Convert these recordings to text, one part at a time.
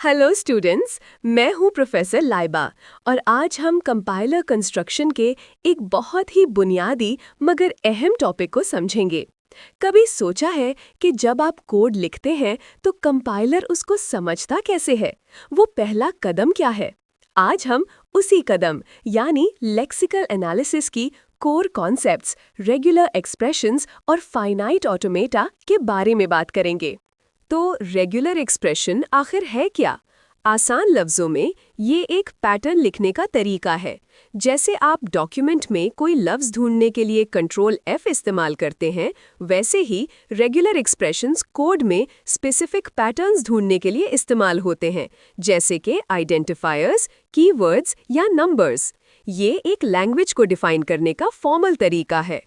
Hello students, मैं हूं professor Laiba और आज हम कंपाइलर कंस्ट्रक्शन के एक बहुत ही बुनियादी मगर अहम टॉपिक को समझेंगे। कभी सोचा है कि जब आप कोड लिखते हैं तो कंपाइलर उसको समझता कैसे है? वो पहला कदम क्या है? आज हम उसी कदम यानी लेक्सिकल एनालिसिस की कोर कॉन्सेप्ट्स, रेगुलर एक्सप्रेशंस और फाइनाइट ऑटोमेटा के बारे में बात करेंगे। तो रेगुलर एक्सप्रेशन आखिर है क्या? आसान लफ्ज़ों में ये एक पैटर्न लिखने का तरीका है। जैसे आप डॉक्यूमेंट में कोई लफ्ज़ ढूंढने के लिए कंट्रोल F इस्तेमाल करते हैं, वैसे ही रेगुलर एक्सप्रेशंस कोड में स्पेसिफिक पैटर्न्स ढूंढने के लिए इस्तेमाल होते हैं, जैसे कि आइडेंटिफायर्स, कीवर्ड्स या नंबर्स। ये एक लैंग्वेज को डिफाइन करने का फॉर्मल तरीका है।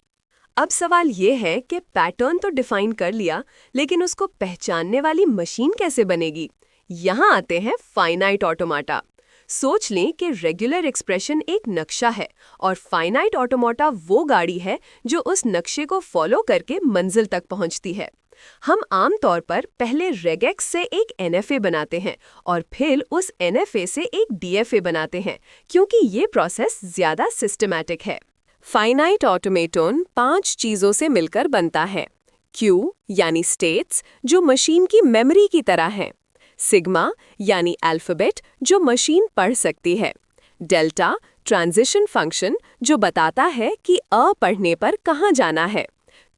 अब सवाल ये है कि पैटर्न तो डिफाइन कर लिया, लेकिन उसको पहचानने वाली मशीन कैसे बनेगी? यहाँ आते हैं फाइनाइट ऑटोमाटा। सोच लें कि रेगुलर एक्सप्रेशन एक नक्शा है और फाइनाइट ऑटोमाटा वो गाड़ी है जो उस नक्शे को फॉलो करके मंजिल तक पहुँचती है। हम आमतौर पर पहले रेगेक्स से एक NFA बनाते हैं और फिर उस NFA से एक DFA बनाते हैं, क्योंकि ये प्रोसेस ज़्यादा सिस्टमैटिक है। फाइनाइट ऑटोमेटन 5 चीज़ों से मिलकर बनता है। क्यू यानी स्टेट्स, जो मशीन की मेमोरी की तरह है। सिग्मा यानी अल्फ़ाबेट, जो मशीन पढ़ सकती है। डेल्टा ट्रांजिशन फंक्शन, जो बताता है कि पढ़ने पर कहाँ जाना है।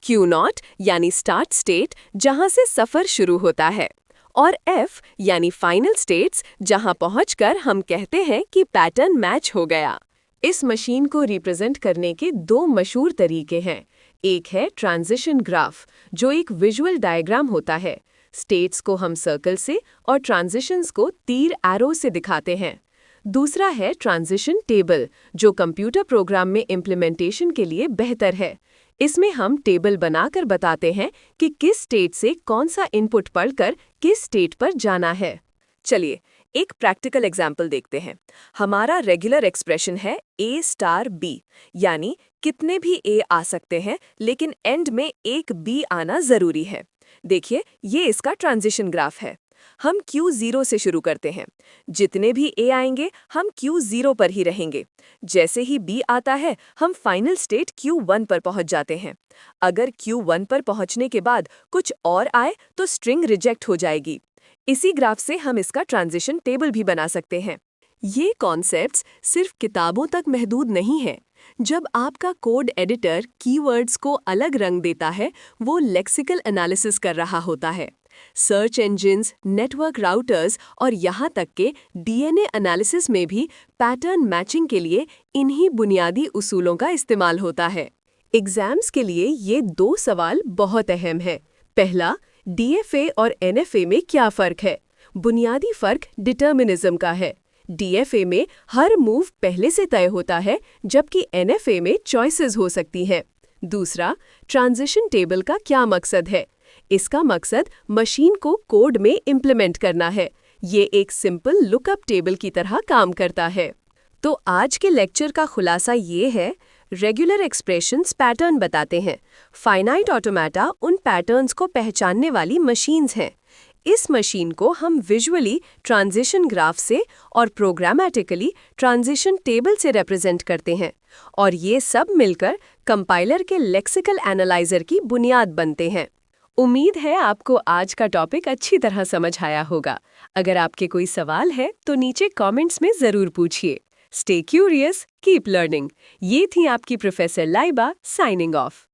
क्यू नॉट यानी स्टार्ट स्टेट, जहाँ से सफ़र शुरू होता है। और F यानी फाइनल स्टेट्स, जहाँ पहुँचकर हम कहते हैं कि पैटर्न मैच हो गया। इस मशीन को रिप्रेजेंट करने के 2 मशहूर तरीके हैं। एक है ट्रांजिशन ग्राफ, जो एक विजुअल डायग्राम होता है। स्टेट्स को हम सर्कल से और ट्रांजिशंस को तीर एरो से दिखाते हैं। दूसरा है ट्रांजिशन टेबल, जो कंप्यूटर प्रोग्राम में इम्प्लीमेंटेशन के लिए बेहतर है। इसमें हम टेबल बनाकर बताते हैं कि किस स्टेट से कौन सा इनपुट पढ़कर किस स्टेट पर जाना है। चलिए एक प्रैक्टिकल एग्जाम्पल देखते हैं। हमारा रेगुलर एक्सप्रेशन है A*B, यानी कितने भी A आ सकते हैं, लेकिन एंड में एक B आना जरूरी है। देखिए, ये इसका ट्रांजिशन ग्राफ है। हम Q0 से शुरू करते हैं। जितने भी A आएंगे हम Q0 पर ही रहेंगे। जैसे ही B आता है हम फाइनल स्टेट Q1 पर पहुंच जाते हैं। अगर Q1 पर पहुंचने के बाद कुछ और आए तो स्ट्रिंग रिजेक्ट हो जाएगी। इसी ग्राफ से हम इसका ट्रांजिशन टेबल भी बना सकते हैं। ये कॉन्सेप्ट्स सिर्फ किताबों तक महदूद नहीं है। जब आपका कोड एडिटर कीवर्ड्स को अलग रंग देता है, वो लेक्सिकल एनालिसिस कर रहा होता है। सर्च इंजिन्स, नेटवर्क राउटर्स और यहाँ तक के DNA एनालिसिस में भी पैटर्न मैचिंग के लिए इन्हीं बुनियादी उसूलों का इस्तेमाल होता है। एग्जाम्स के लिए ये 2 सवाल बहुत अहम है। पहला, DFA और NFA में क्या फ़र्क है? बुनियादी फ़र्क डिटर्मिनिज्म का है। DFA में हर मूव पहले से तय होता है, जबकि NFA में चॉइसेस हो सकती हैं। दूसरा, ट्रांजिशन टेबल का क्या मकसद है? इसका मकसद मशीन को कोड में इम्प्लीमेंट करना है। ये एक सिंपल लुकअप टेबल की तरह काम करता है। तो आज के लेक्चर का खुलासा ये है, रेगुलर एक्सप्रेशंस पैटर्न बताते हैं। फाइनाइट ऑटोमेटा उन पैटर्न्स को पहचानने वाली मशीन्स हैं। इस मशीन को हम विजुअली ट्रांजिशन ग्राफ से और प्रोग्रामेटिकली ट्रांजिशन टेबल से रिप्रेजेंट करते हैं, और ये सब मिलकर कंपाइलर के लेक्सिकल एनालाइजर की बुनियाद बनते हैं। उम्मीद है आपको आज का टॉपिक अच्छी तरह समझ आया होगा। अगर आपके कोई सवाल है तो नीचे कमेंट्स में ज़रूर पूछिए। Stay curious, keep learning. ये थी आपकी प्रोफेसर लाइबा साइनिंग ऑफ।